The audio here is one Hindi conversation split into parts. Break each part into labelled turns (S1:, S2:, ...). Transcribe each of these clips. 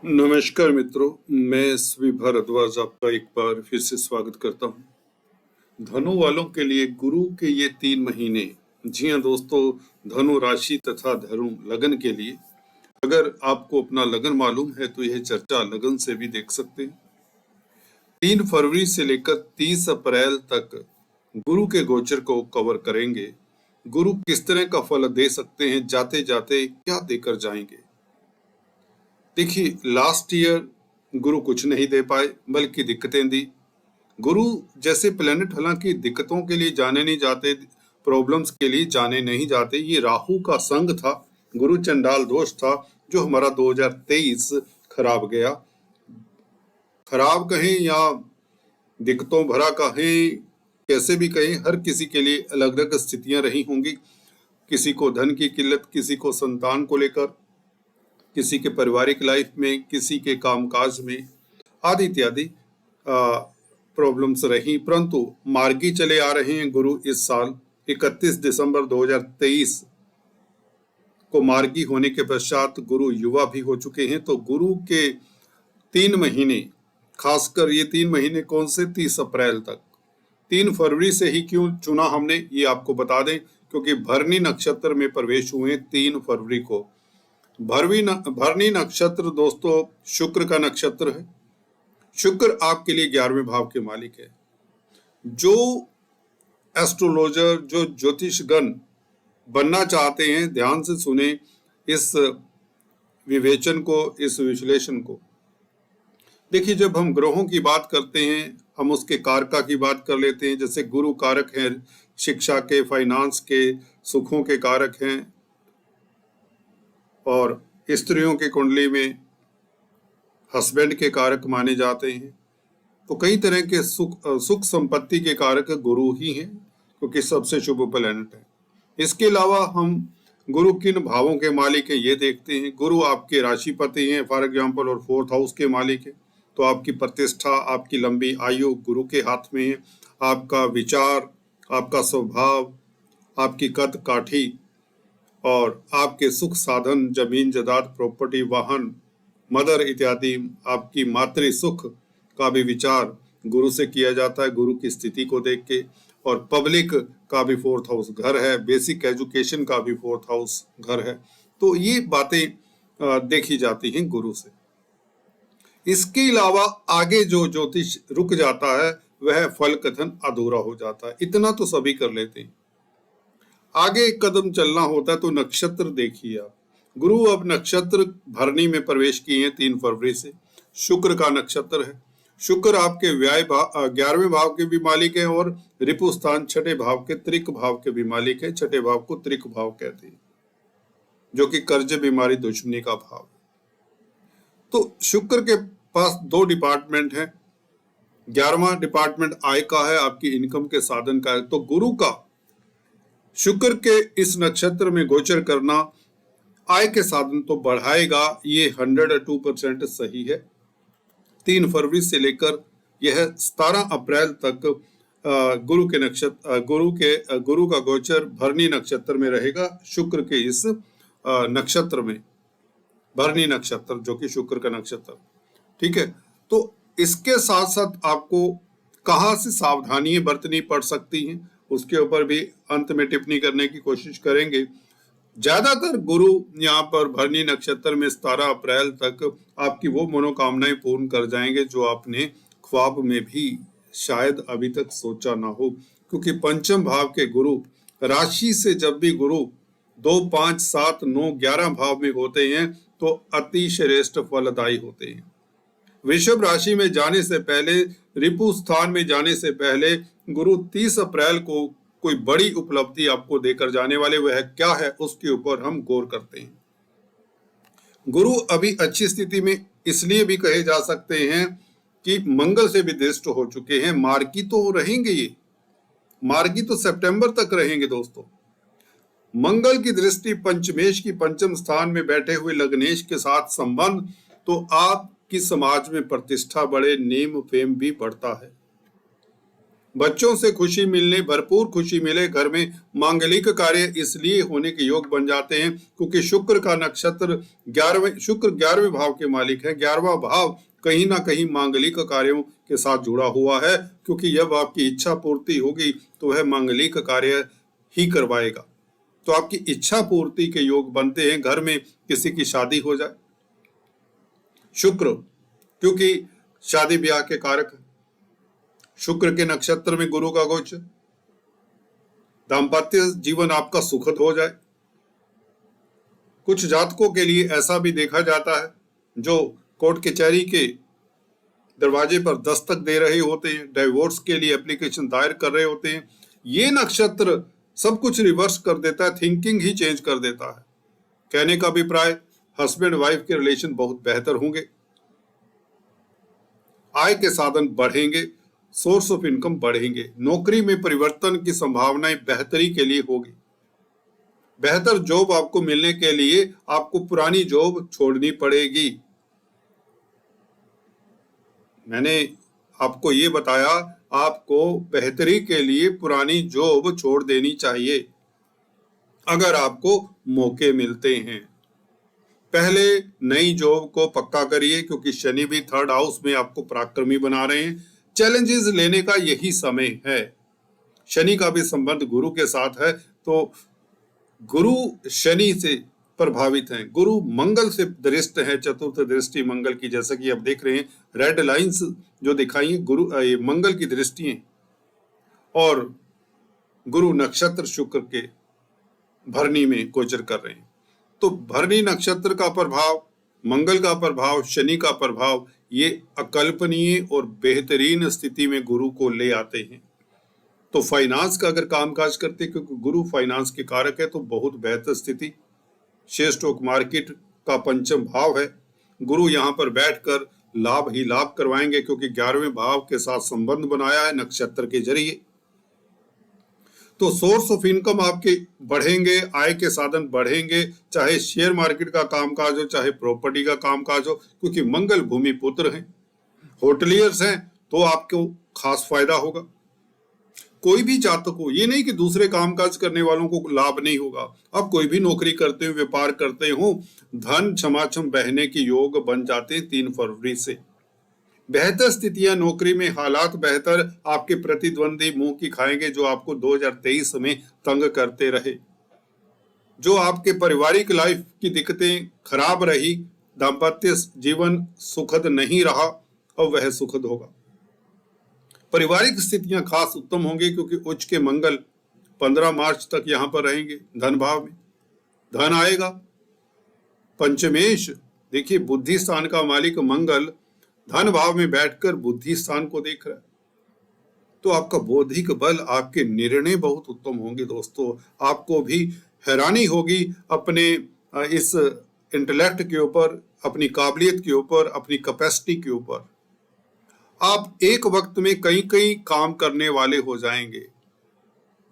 S1: नमस्कार मित्रों, मैं एसवी भारद्वाज आपका एक बार फिर से स्वागत करता हूँ। धनु वालों के लिए गुरु के ये 3 महीने, जी हाँ दोस्तों, धनु राशि तथा धनु लगन के लिए अगर आपको अपना लगन मालूम है तो यह चर्चा लगन से भी देख सकते हैं। 3 फरवरी से लेकर 30 अप्रैल तक गुरु के गोचर को कवर करेंगे। गुरु किस तरह का फल दे सकते हैं, जाते जाते क्या देकर जाएंगे। देखिए, लास्ट ईयर गुरु कुछ नहीं दे पाए बल्कि दिक्कतें दी। गुरु जैसे प्लेनेट हालांकि दिक्कतों के लिए जाने नहीं जाते, प्रॉब्लम्स के लिए जाने नहीं जाते। ये राहु का संग था, गुरु चंडाल दोष था जो हमारा 2023 खराब गया। खराब कहें या दिक्कतों भरा कहें, कैसे भी कहें, हर किसी के लिए अलग अलग स्थितियां रही होंगी। किसी को धन की किल्लत, किसी को संतान को लेकर, किसी के पारिवारिक लाइफ में, किसी के कामकाज में आदि इत्यादि प्रॉब्लम्स रही, परंतु मार्गी चले आ रहे हैं गुरु। इस साल 31 दिसंबर 2023 को मार्गी होने के पश्चात गुरु युवा भी हो चुके हैं। तो गुरु के 3 महीने, खासकर ये 3 महीने कौन से, 30 अप्रैल तक। 3 फरवरी से ही क्यों चुना हमने, ये आपको बता दें, क्योंकि भरनी नक्षत्र में प्रवेश हुए 3 फरवरी को। भरनी नक्षत्र दोस्तों शुक्र का नक्षत्र है। शुक्र आपके लिए 11वें भाव के मालिक है। जो एस्ट्रोलॉजर, जो ज्योतिषगण बनना चाहते हैं, ध्यान से सुने इस विवेचन को, इस विश्लेषण को। देखिए, जब हम ग्रहों की बात करते हैं, हम उसके कारका की बात कर लेते हैं। जैसे गुरु कारक हैं शिक्षा के, फाइनेंस के, सुखों के कारक हैं, और स्त्रियों की कुंडली में हस्बैंड के कारक माने जाते हैं। तो कई तरह के सुख संपत्ति के कारक गुरु ही हैं, क्योंकि सबसे शुभ प्लैनेट है। इसके अलावा हम गुरु किन भावों के मालिक हैं ये देखते हैं। गुरु आपके राशिपति हैं, फॉर एग्जाम्पल, और 4th हाउस के मालिक है। तो आपकी प्रतिष्ठा, आपकी लंबी आयु गुरु के हाथ में है। आपका विचार, आपका स्वभाव, आपकी कद काठी और आपके सुख साधन, जमीन जायदाद, प्रॉपर्टी, वाहन, मदर इत्यादि, आपकी मातृ सुख का भी विचार गुरु से किया जाता है, गुरु की स्थिति को देख के। और पब्लिक का भी 4th हाउस घर है, बेसिक एजुकेशन का भी 4th हाउस घर है। तो ये बातें देखी जाती हैं गुरु से। इसके अलावा आगे जो ज्योतिष रुक जाता है वह फल कथन अधूरा हो जाता है। इतना तो सभी कर लेते हैं। आगे एक कदम चलना होता है तो नक्षत्र देखिए आप। गुरु अब नक्षत्र भरनी में प्रवेश किए हैं 3 फरवरी से। शुक्र का नक्षत्र है। शुक्र आपके 11वें भाव के भी मालिक है और रिपु स्थान 6ठे भाव के, त्रिक भाव के भी मालिक है। 6ठे भाव को त्रिक भाव कहते हैं, जो कि कर्ज, बीमारी, दुश्मनी का भाव है। तो शुक्र के पास 2 डिपार्टमेंट है। 11वां डिपार्टमेंट आय का है, आपकी इनकम के साधन का है। तो गुरु का शुक्र के इस नक्षत्र में गोचर करना आय के साधन तो बढ़ाएगा, ये 102% सही है। 3 फरवरी से लेकर यह 17 अप्रैल तक गुरु के नक्षत्र, गुरु का गोचर भरनी नक्षत्र में रहेगा। शुक्र के इस नक्षत्र में, भरनी नक्षत्र जो कि शुक्र का नक्षत्र, ठीक है। तो इसके साथ साथ आपको कहाँ से सावधानियां बरतनी पड़ सकती हैं, उसके ऊपर भी अंत में टिप्पणी करने की कोशिश करेंगे। ज्यादातर गुरु यहाँ पर भरनी नक्षत्र में 17 अप्रैल तक आपकी वो मनोकामनाएं पूर्ण कर जाएंगे जो आपने ख्वाब में भी शायद अभी तक सोचा ना हो। क्योंकि पंचम भाव के गुरु राशि से, जब भी गुरु 2, 5, 7, 9, 11 भाव में होते हैं तो अति श्रेष्ठ फलदायी होते हैं। वृषभ राशि में जाने से पहले, रिपु स्थान में जाने से पहले गुरु 30 अप्रैल को कोई बड़ी उपलब्धि आपको देकर जाने वाले, वह क्या है उसके ऊपर हम गौर करते हैं। गुरु अभी अच्छी स्थिति में इसलिए भी कहे जा सकते हैं कि मंगल से भी दृष्ट हो चुके हैं। मार्गी तो रहेंगे, ये मार्गी तो सितंबर तक रहेंगे दोस्तों। मंगल की दृष्टि पंचमेश की पंचम स्थान में बैठे हुए लग्नेश के साथ संबंध, तो आपकी समाज में प्रतिष्ठा बढ़े, नेम फेम भी बढ़ता है। बच्चों से खुशी मिलने, भरपूर खुशी मिले घर में। मांगलिक कार्य इसलिए होने के योग बन जाते हैं क्योंकि शुक्र का नक्षत्र 11वें, शुक्र 11वें भाव के मालिक है। 11वां भाव कहीं ना कहीं मांगलिक कार्यों के साथ जुड़ा हुआ है, क्योंकि जब आपकी इच्छा पूर्ति होगी तो वह मांगलिक कार्य ही करवाएगा। तो आपकी इच्छा पूर्ति के योग बनते हैं, घर में किसी की शादी हो जाए। शुक्र क्योंकि शादी ब्याह के कारक है। शुक्र के नक्षत्र में गुरु का गोचर, दाम्पत्य जीवन आपका सुखद हो जाए। कुछ जातकों के लिए ऐसा भी देखा जाता है जो कोर्ट कचहरी के दरवाजे पर दस्तक दे रहे होते हैं, डिवोर्स के लिए एप्लीकेशन दायर कर रहे होते हैं। ये नक्षत्र सब कुछ रिवर्स कर देता है, थिंकिंग ही चेंज कर देता है। कहने का अभिप्राय, हस्बैंड वाइफ के रिलेशन बहुत बेहतर होंगे, आय के साधन बढ़ेंगे, सोर्स ऑफ इनकम बढ़ेंगे, नौकरी में परिवर्तन की संभावनाएं बेहतरी के लिए होगी। बेहतर जॉब आपको मिलने के लिए आपको पुरानी जॉब छोड़नी पड़ेगी। मैंने आपको ये बताया, आपको बेहतरी के लिए पुरानी जॉब छोड़ देनी चाहिए अगर आपको मौके मिलते हैं। पहले नई जॉब को पक्का करिए, क्योंकि शनि भी 3rd हाउस में आपको पराक्रमी बना रहे हैं। चैलेंजेस लेने का यही समय है। शनि का भी संबंध गुरु के साथ है, तो गुरु शनि से प्रभावित हैं। गुरु मंगल से दृष्ट है, चतुर्थ दृष्टि मंगल की, जैसा कि आप देख रहे हैं रेड लाइंस जो दिखाई है, गुरु मंगल की दृष्टि है। और गुरु नक्षत्र शुक्र के भरणी में गोचर कर रहे हैं। तो भरणी नक्षत्र का प्रभाव, मंगल का प्रभाव, शनि का प्रभाव, ये अकल्पनीय और बेहतरीन स्थिति में गुरु को ले आते हैं। तो फाइनेंस का अगर कामकाज करते हैं, क्योंकि गुरु फाइनेंस के कारक है, तो बहुत बेहतर स्थिति। शेयर स्टॉक मार्केट का 5म भाव है। गुरु यहाँ पर बैठकर लाभ ही लाभ करवाएंगे, क्योंकि 11वें भाव के साथ संबंध बनाया है नक्षत्र के जरिए। तो सोर्स ऑफ इनकम आपके बढ़ेंगे, आय के साधन बढ़ेंगे, चाहे शेयर मार्केट का कामकाज हो, चाहे प्रॉपर्टी का कामकाज हो, क्योंकि मंगल भूमि पुत्र हैं, होटलियर्स हैं, तो आपको खास फायदा होगा। कोई भी जातक हो, ये नहीं कि दूसरे कामकाज करने वालों को लाभ नहीं होगा। आप कोई भी नौकरी करते हो, व्यापार करते हो, धन छमाछम बहने के योग बन जाते हैं 3 फरवरी से। बेहतर स्थितियां नौकरी में, हालात बेहतर, आपके प्रतिद्वंदी मुंह की खाएंगे जो आपको 2023 में तंग करते रहे। जो आपके पारिवारिक लाइफ की दिक्कतें खराब रही, दाम्पत्य जीवन सुखद नहीं रहा, अब वह सुखद होगा। पारिवारिक स्थितियां खास उत्तम होंगी, क्योंकि उच्च के मंगल 15 मार्च तक यहां पर रहेंगे धन भाव में, धन आएगा। पंचमेश, देखिए बुद्धि स्थान का मालिक मंगल धन भाव में बैठकर बुद्धि स्थान को देख रहा है, तो आपका बौद्धिक बल, आपके निर्णय बहुत उत्तम होंगे दोस्तों। आपको भी हैरानी होगी अपने इस इंटेलेक्ट के ऊपर, अपनी काबिलियत के ऊपर, अपनी कैपेसिटी के ऊपर। आप एक वक्त में कई कई काम करने वाले हो जाएंगे,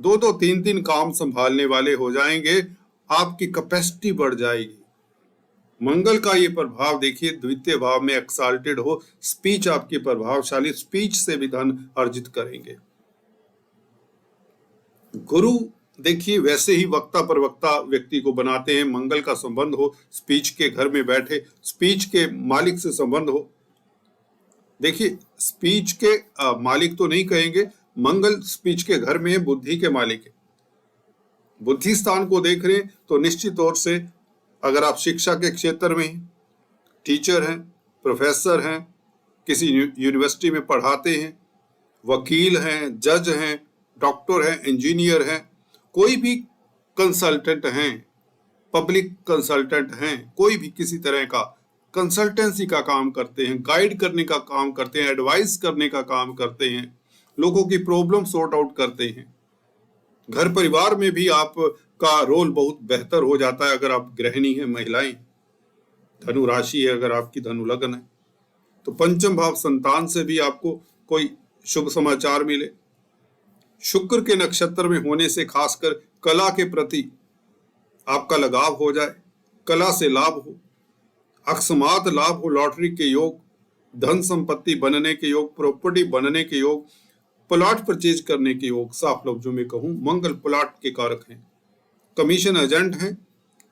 S1: 2-2, 3-3 काम संभालने वाले हो जाएंगे, आपकी कैपेसिटी बढ़ जाएगी। मंगल का ये प्रभाव देखिए, द्वितीय भाव में एक्साल्टेड हो, स्पीच आपकी प्रभावशाली, स्पीच से भी धन अर्जित करेंगे। गुरु देखिए वैसे ही वक्ता प्रवक्ता व्यक्ति को बनाते हैं। मंगल का संबंध हो, स्पीच के घर में बैठे, स्पीच के मालिक से संबंध हो। देखिए स्पीच के मालिक तो नहीं कहेंगे, मंगल स्पीच के घर में है, बुद्धि के मालिक है। बुद्धि स्थान को देख रहे हैं तो निश्चित तौर से अगर आप शिक्षा के क्षेत्र में हैं, टीचर हैं, प्रोफेसर हैं, किसी यूनिवर्सिटी में पढ़ाते हैं, वकील हैं, जज हैं, डॉक्टर हैं, इंजीनियर हैं, कोई भी कंसल्टेंट हैं, पब्लिक कंसल्टेंट हैं, कोई भी किसी तरह का कंसल्टेंसी का काम करते हैं, गाइड करने का काम करते हैं, एडवाइस करने का काम करते हैं, लोगों की प्रॉब्लम सॉर्ट आउट करते हैं। घर परिवार में भी आपका रोल बहुत बेहतर हो जाता है। अगर आप गृहिणी हैं, महिलाएं, धनु राशि है, अगर आपकी धनु लग्न है, तो 5म भाव संतान से भी आपको कोई शुभ समाचार मिले। शुक्र के नक्षत्र में होने से खासकर कला के प्रति आपका लगाव हो जाए, कला से लाभ हो, अकस्मात लाभ हो, लॉटरी के योग, धन संपत्ति बनने के योग, प्रॉपर्टी बनने के योग, प्लॉट परचेज करने के योग, साफ लफ्जों में कहूं मंगल प्लॉट के कारक हैं। कमीशन एजेंट हैं,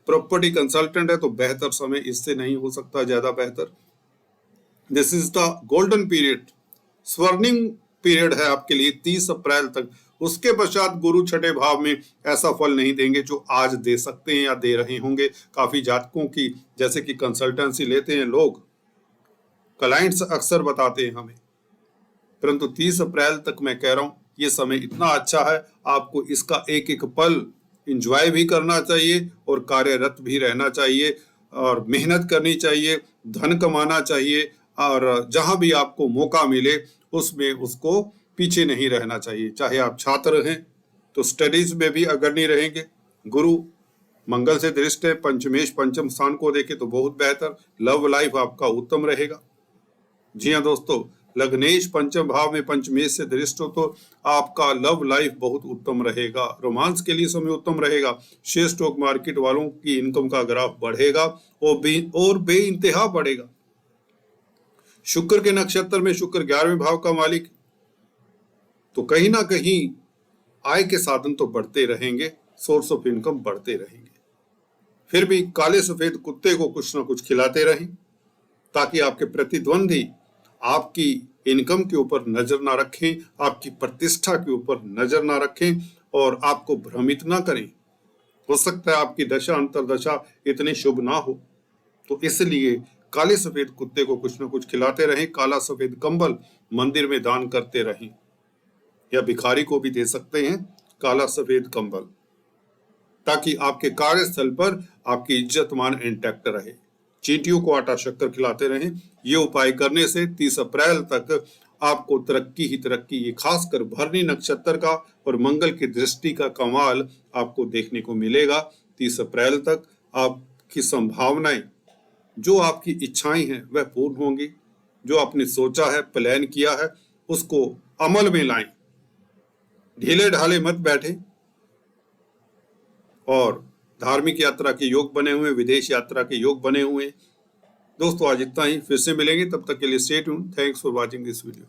S1: प्रॉपर्टी कंसल्टेंट है, तो बेहतर समय इससे नहीं हो सकता ज्यादा बेहतर। This is the golden period, स्वर्णिम पीरियड है आपके लिए 30 अप्रैल तक। उसके पश्चात गुरु छठे भाव में ऐसा फल नहीं देंगे जो आज दे सकते हैं या दे रहे होंगे। काफी जातकों की जैसे कि कंसल्टेंसी लेते हैं लोग, क्लाइंट्स अक्सर बताते हैं हमें, परंतु 30 अप्रैल तक मैं कह रहा हूं ये समय इतना अच्छा है, आपको इसका एक एक पल इंजॉय भी करना चाहिए और कार्यरत भी रहना चाहिए और मेहनत करनी चाहिए, धन कमाना चाहिए और जहां भी आपको मौका मिले उसमें उसको पीछे नहीं रहना चाहिए। चाहे आप छात्र हैं तो स्टडीज में भी अग्रणी रहेंगे। गुरु मंगल से दृष्ट है, पंचमेश पंचम स्थान को देखे तो बहुत बेहतर। लव लाइफ आपका उत्तम रहेगा। जी हाँ दोस्तों, लग्नेश पंचम भाव में पंचमेश से दृष्ट हो तो आपका लव लाइफ बहुत उत्तम रहेगा। रोमांस के लिए समय उत्तम रहेगा। शेयर स्टॉक मार्केट वालों की इनकम का ग्राफ बढ़ेगा और बेइंतहा बढ़ेगा। शुक्र के नक्षत्र में शुक्र 11वें भाव का मालिक, तो कहीं ना कहीं आय के साधन तो बढ़ते रहेंगे, सोर्स ऑफ इनकम बढ़ते रहेंगे। फिर भी काले सफेद कुत्ते को कुछ ना कुछ खिलाते रहें ताकि आपके प्रतिद्वंदी आपकी इनकम के ऊपर नजर ना रखें, आपकी प्रतिष्ठा के ऊपर नजर ना रखें और आपको भ्रमित ना करें। हो सकता है आपकी दशा अंतरदशा इतनी शुभ ना हो, तो इसलिए काले सफेद कुत्ते को कुछ ना कुछ खिलाते रहें। काला सफेद कंबल मंदिर में दान करते रहें या भिखारी को भी दे सकते हैं काला सफेद कंबल, ताकि आपके कार्यस्थल पर आपकी इज्जत मान इंटैक्ट रहे। चींटियों को आटा शक्कर खिलाते रहें। ये उपाय करने से 30 अप्रैल तक आपको तरक्की ही तरक्की, ये खासकर भरणी नक्षत्र का और मंगल की दृष्टि का कमाल आपको देखने को मिलेगा। 30 अप्रैल तक आपकी संभावनाएं, जो आपकी इच्छाएं हैं वह पूर्ण होंगी। जो आपने सोचा है, प्लान किया है, उसको अमल में लाएं। ढीले ढाले मत बैठे। और धार्मिक यात्रा के योग बने हुए, विदेश यात्रा के योग बने हुए। दोस्तों आज इतना ही, फिर से मिलेंगे, तब तक के लिए stay tuned. Thanks for watching this video.